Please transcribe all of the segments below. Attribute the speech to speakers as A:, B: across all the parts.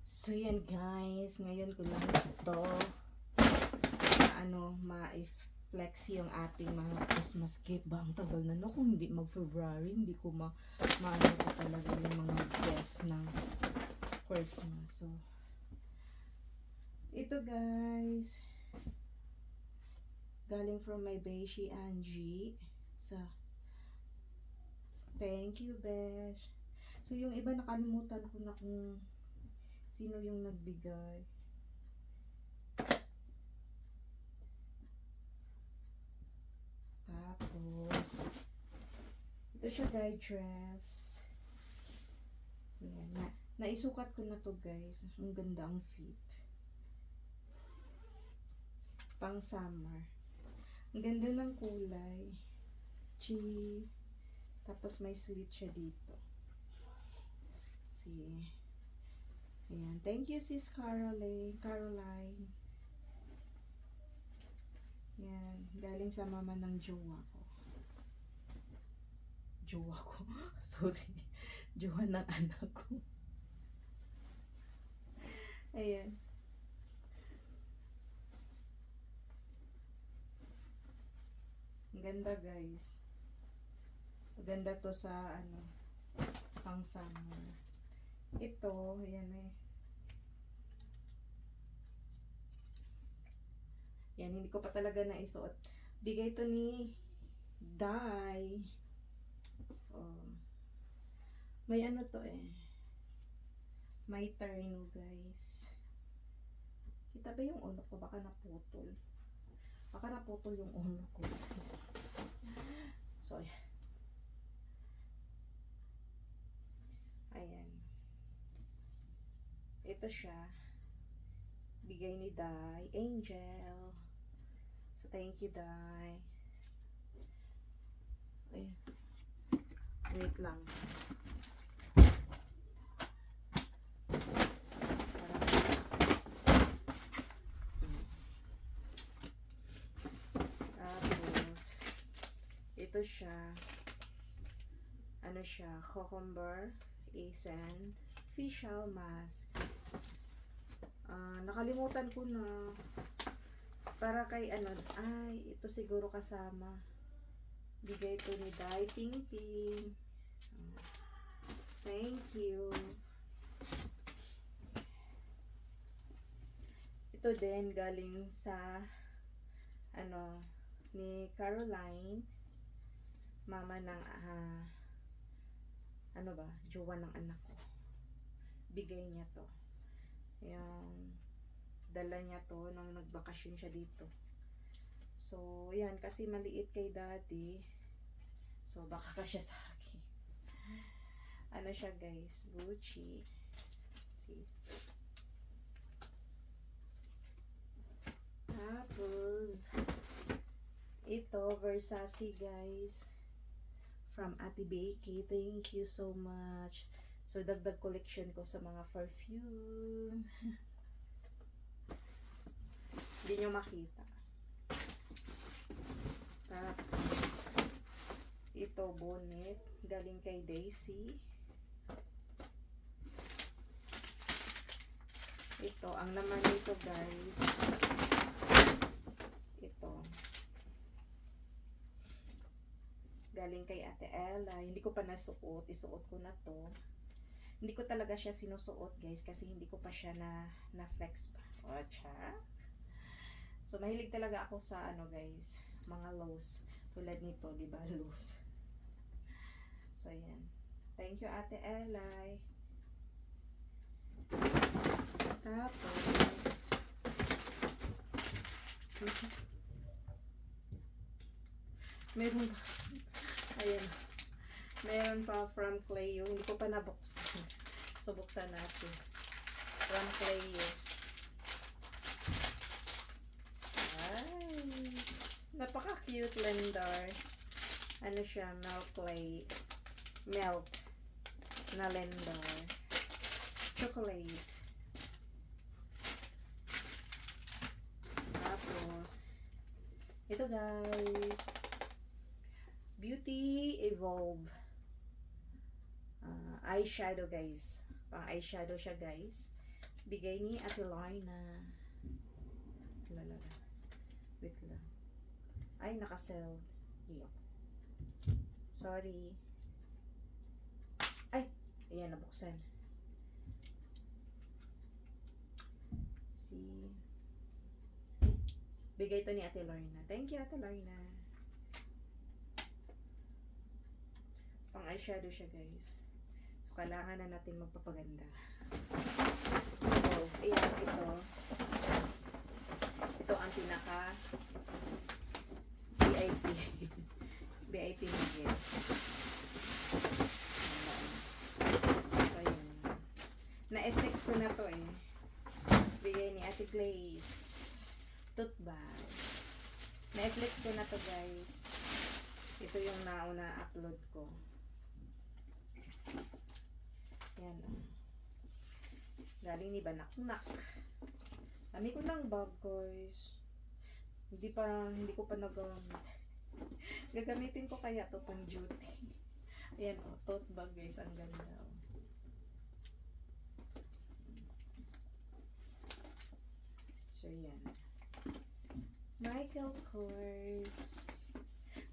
A: So yan guys, ngayon ko lang ito ma-flex yung ating mga Christmas gift. Bang tagal na no, kung hindi mag-February, hindi ko maano ko talaga yung mga gift ng Christmas. So, ito guys, galing from my Beshi Angie. So, thank you, Besh. So, yung iba nakalimutan ko na kung sino yung nagbigay. Tapos, ito siya guys, dress. Ayan, naisukat ko na to guys. Ang ganda ang fit. Pang summer. Ang ganda ng kulay. Chi. Tapos may slit siya dito. See. Ayan. Thank you sis Caroline. Ayan. Galing sa mama ng jowa ko. Jowa ko. Sorry. Jowa ng anak ko. Ayan. Ang ganda guys. Maganda to sa pang summer. Ito, ayan eh. Yan, hindi ko pa talaga naisuot. Bigay to ni Dai. Oh. May ano to eh. May terno guys. Kita ba yung ulo ko? Baka naputol. Baka naputol yung ulo ko. So, ayan. Ito siya. Bigay ni Dai. Angel. So, thank you, Dai. Ayan. Wait lang. Tapos, ito siya. Ano siya? Cucumber, Asen, facial mask. Nakalimutan ko na. Para kay ay, ito siguro kasama. Bigay ito ni Dai Ping Ping. Thank you. Ito din galing sa ni Caroline, mama ng jowa ng anak ko. Bigay niya to. Yung dala niya to nung nagbakasyon siya dito. So, yan, kasi maliit kay daddy. So, baka kasya sa akin. Ano siya guys? Gucci. See? Tapos, ito, Versace guys. From Ate Becky. Thank you so much. So, dagdag collection ko sa mga perfume. Hindi nyo makita. Tapos, ito, bonnet. Galing kay Daisy. Ito, ang naman nito guys. Ito. Galing kay Ate Ella. Hindi ko pa nasuot. Isuot ko na to. Hindi ko talaga siya sinusuot guys. Kasi hindi ko pa siya na flex pa. Ocha. So, mahilig talaga ako sa guys. Mga lows. Tulad nito, di ba? Lows. So, yan. Thank you, Ate Elay. Tapos, meron pa. Ayan. Meron pa from Cleo. Hindi ko pa nabuksan. So, buksan natin. From Cleo. Ay. Napaka-cute lender. Ano siya? Milk na lender. Chocolate. Tapos, ito guys. Beauty Evolve. Eyeshadow guys. Pang eyeshadow siya guys. Bigay ni Ate Lorna. Lalala. Wait lang. Ay, naka-sell. Yuck. Sorry. Ay, ayan, nabuksan. See. Bigay to ni Ate Lorna. Thank you, Ate Lorna. Pang eyeshadow siya, guys. So, kailangan na natin magpapaganda. So, ayan, ito. Ito ang pinaka VIP. VIP na gift. So, ayan. Na-flex ko na to eh. Bigay ni Ate Glaze. Tote bag. Na-flex ko na to, guys. Ito yung nauna upload ko. Yan. Galing ni Banak-nak. Dami ko lang bag, guys. Hindi ko pa nagamit. Gagamitin ko kaya to pang duty. Ayan, oh, tote bag, guys. Ang ganda. Oh. So, yan. Michael Kors.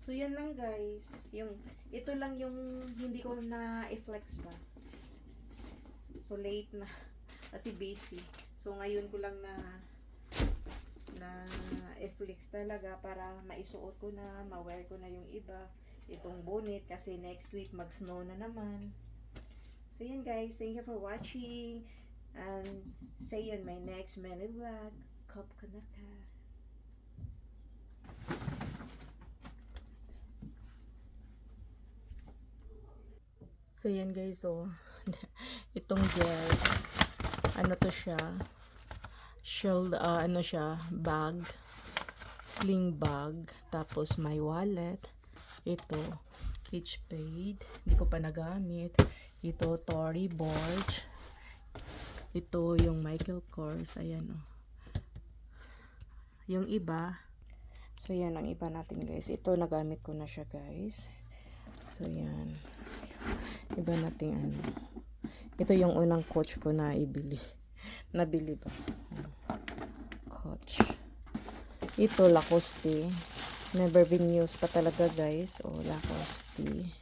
A: So, yan lang, guys. Ito lang yung hindi ko na i-flex ba. So, late na. Kasi busy. So, ngayon ko lang na i-flex talaga para maisuot ko na, ma-wear ko na yung iba. Itong bonnet kasi next week mag-snow na naman. So, yan guys. Thank you for watching. And see you in my next mini vlog. Kop Kanaka. So, yan guys. So, itong dress. Ano to siya? Ano siya? Bag. Sling bag. Tapos, may wallet. Ito. Kitsch paid. Hindi ko pa nagamit. Ito, Tory Burch. Ito, yung Michael Kors. Ayan, oh. Yung iba. So, yan ang iba natin, guys. Ito, nagamit ko na siya, guys. So, yan. Iba nating ano. Ito yung unang coach ko na ibili. Nabili ba? Coach. Ito, Lacoste. Never been used pa talaga, guys. O, Lacoste.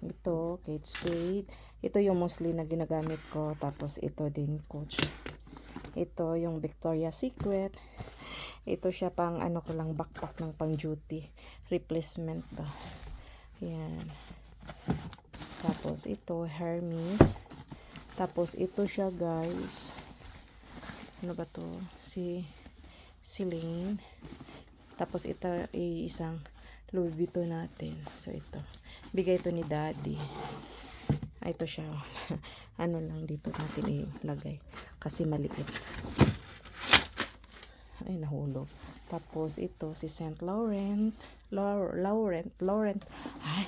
A: Ito, Kate Spade. Ito yung mostly na ginagamit ko. Tapos, ito din, Coach. Ito, yung Victoria's Secret. Ito siya pang, ano ko lang, backpack ng pang duty. Replacement ba? Yan. Tapos, ito, Hermes. Tapos, ito siya, guys. Ano ba to? Celine. Tapos, ito, isang Louis Vuitton natin. So, ito. Bigay ito ni Daddy. Ito siya. Ano lang dito natin ilagay. Kasi maliit. Ay, nahulog. Tapos, ito, si Saint Laurent. Laurent. Ay,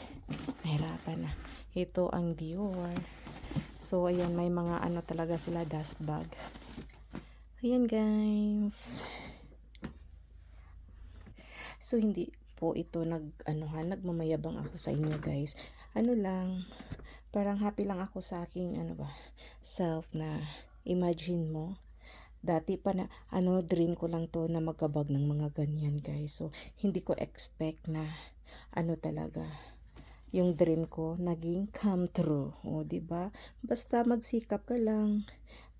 A: nahirapan na. Ito ang Dior. So, ayan, may mga ano talaga sila, dust bag. Ayan, guys. So, hindi po ito nagmamayabang ako sa inyo, guys. Ano lang, parang happy lang ako sa aking, self na imagine mo. Dati pa na, dream ko lang to na magkabag ng mga ganyan, guys. So, hindi ko expect na, talaga, yung dream ko naging come true. O, diba? Basta magsikap ka lang.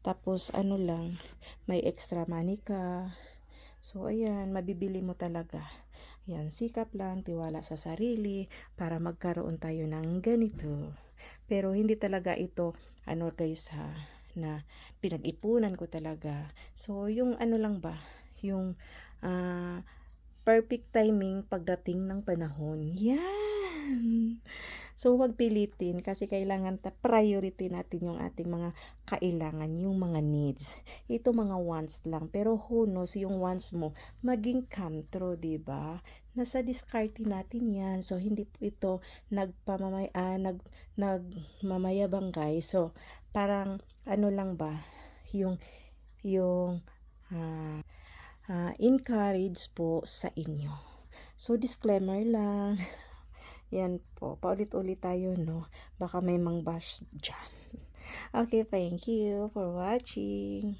A: Tapos, lang, may extra money ka. So, ayan, mabibili mo talaga. Ayan, sikap lang, tiwala sa sarili, para magkaroon tayo ng ganito. Pero, hindi talaga ito, guys, na pinag-ipunan ko talaga. So, yung lang ba, yung perfect timing pagdating ng panahon. Yan! So, huwag pilitin kasi kailangan priority natin yung ating mga kailangan, yung mga needs. Ito mga wants lang. Pero who knows, yung wants mo maging come true, diba? Nasa discarte natin yan. So, hindi po ito nagmamayabang, guys. So, parang lang ba, yung encourage po sa inyo. So, disclaimer lang. Yan po, paulit-ulit tayo, no? Baka may mang bash dyan. Okay, thank you for watching.